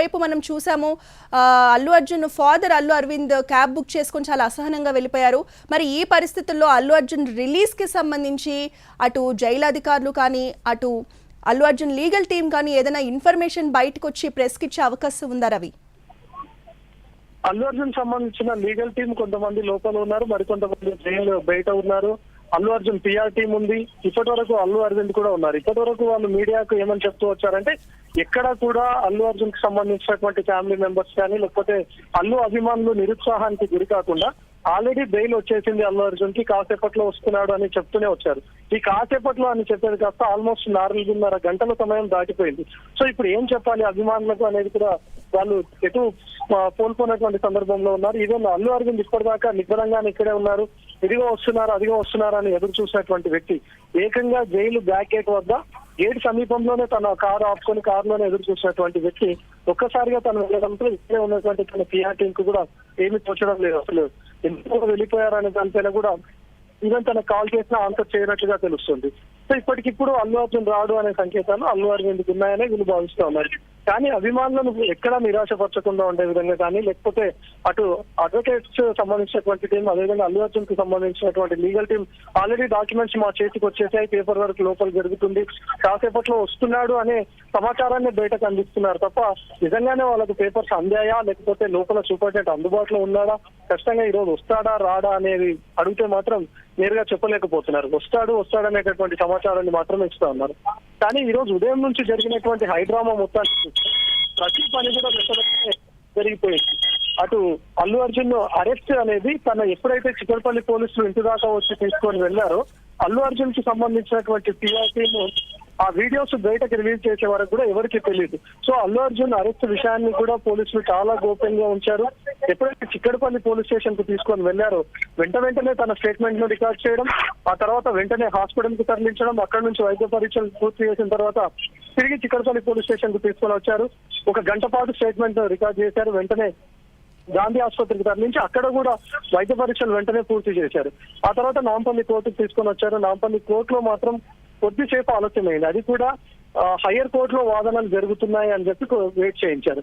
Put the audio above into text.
మరోవైపు మనం చూసాము Allu Arjun father Allu Aravind cab book చేసుకొని చాలా అసహనంగా వెళ్ళిపోయారు. మరి ఈ పరిస్థితుల్లో అల్లు అర్జున్ రిలీజ్కి సంబంధించి అటు జైలు అధికారులు కానీ అటు అల్లు అర్జున్ లీగల్ టీం కానీ ఏదైనా ఇన్ఫర్మేషన్ బయటకు వచ్చి ప్రెస్కి ఇచ్చే అవకాశం ఉందా రవి? అల్లు అర్జున్ సంబంధించిన లీగల్ టీం కొంతమంది లోపల ఉన్నారు, మరికొంతమంది జైలు బయట ఉన్నారు. అల్లు అర్జున్ పిఆర్ టీం ఉంది. ఇప్పటి వరకు అల్లు అరవింద్ కూడా ఉన్నారు. ఇప్పటి వరకు వాళ్ళు మీడియాకు ఏమని చెప్తూ వచ్చారంటే ఎక్కడ కూడా అల్లు అర్జున్ కి సంబంధించినటువంటి ఫ్యామిలీ మెంబర్స్ కానీ లేకపోతే అల్లు అభిమానులు నిరుత్సాహానికి గురి కాకుండా ఆల్రెడీ బెయిల్ వచ్చేసింది అల్లు అర్జున్ కి, కాసేపట్లో వస్తున్నాడు అని చెప్తూనే వచ్చారు. ఈ కాసేపట్లో అని చెప్పేది కాస్త ఆల్మోస్ట్ 4.5 గంటల సమయం దాటిపోయింది. సో ఇప్పుడు ఏం చెప్పాలి అభిమానులకు అనేది కూడా వాళ్ళు ఎటు కోల్పోయినటువంటి సందర్భంలో ఉన్నారు. ఈవెన్ అల్లు అరవింద్ ఇప్పటిదాకా నిబ్బరంగానే ఇక్కడే ఉన్నారు. ఇదిగో వస్తున్నారు అదిగో వస్తున్నారు అని ఎదురు చూసినటువంటి వ్యక్తి ఏకంగా జైలు బ్యాక్ గేట్ వద్ద గేట్ సమీపంలోనే తన కారు ఆపుకొని కారులోనే ఎదురు చూసినటువంటి వ్యక్తి ఒక్కసారిగా తను వెళ్ళడంతో ఇక్కడే ఉన్నటువంటి తన పిఆర్ టీం కు కూడా ఏమీ తోచడం లేదు. అసలు ఎందుకు వెళ్ళిపోయారనే దానిపైన కూడా ఈవెన్ తనకు కాల్ చేసినా ఆన్సర్ చేయనట్టుగా తెలుస్తుంది. సో ఇప్పటికిప్పుడు అల్లు అర్జున్ రాడు అనే సంకేతాలు అల్లు అరవింద్కి ఉన్నాయనే వీళ్ళు భావిస్తూ ఉన్నారు. కానీ అభిమానులను ఎక్కడా నిరాశపరచకుండా ఉండే విధంగా కానీ లేకపోతే అటు అడ్వకేట్స్ సంబంధించినటువంటి టీం అదేవిధంగా అల్లు అర్జున్ కి సంబంధించినటువంటి లీగల్ టీం ఆల్రెడీ డాక్యుమెంట్స్ మా చేతికి వచ్చేసాయి, పేపర్ వర్క్ లోపల జరుగుతుంది, కాసేపట్లో వస్తున్నాడు అనే సమాచారాన్ని బయటకు అందిస్తున్నారు తప్ప నిజంగానే వాళ్ళకు పేపర్స్ అందాయా లేకపోతే లోపల సూపరింటెండెంట్ అందుబాటులో ఉన్నాడా, ఖచ్చితంగా ఈ రోజు వస్తాడా రాడా అనేది అడిగితే మాత్రం నేరుగా చెప్పలేకపోతున్నారు. వస్తాడనేటటువంటి సమాచారాన్ని మాత్రమే ఇస్తా ఉన్నారు. కానీ ఈ రోజు ఉదయం నుంచి జరిగినటువంటి హైడ్రామా మొత్తాన్ని ప్రతి పని కూడా జరిగిపోయింది. అటు అల్లు అర్జున్ అరెస్ట్ అనేది తన ఎప్పుడైతే చిక్కడపల్లి పోలీసులు ఇంటి దాకా వచ్చి తీసుకొని వెళ్లారో అల్లు అర్జున్ కి సంబంధించినటువంటి పిఆర్ టీమ్ ఆ వీడియోస్ బయటకు రిలీజ్ చేసే వరకు కూడా ఎవరికి తెలియదు. సో అల్లు అర్జున్ అరెస్ట్ విషయాన్ని కూడా పోలీసులు చాలా గోప్యంగా ఉంచారు. ఎప్పుడైతే చిక్కడపల్లి పోలీస్ స్టేషన్ కు తీసుకొని వెళ్లారో వెంటనే తన స్టేట్మెంట్ ను రికార్డ్ చేయడం, ఆ తర్వాత వెంటనే హాస్పిటల్ కు తరలించడం, అక్కడ నుంచి వైద్య పరీక్షలు పూర్తి చేసిన తర్వాత తిరిగి చిక్కడపల్లి పోలీస్ స్టేషన్ కు తీసుకొని వచ్చారు. 1 గంట పాటు స్టేట్మెంట్ రికార్డ్ చేశారు. వెంటనే గాంధీ ఆసుపత్రికి తరలించి అక్కడ కూడా వైద్య పరీక్షలు వెంటనే పూర్తి చేశారు. ఆ తర్వాత నాంపల్లి కోర్టుకు తీసుకొని వచ్చారు. నాంపల్లి కోర్టులో మాత్రం కొద్దిసేపు ఆలస్యమైంది. అది కూడా హయ్యర్ కోర్టులో వాదనలు జరుగుతున్నాయి అని చెప్పి వెయిట్ చేయించారు.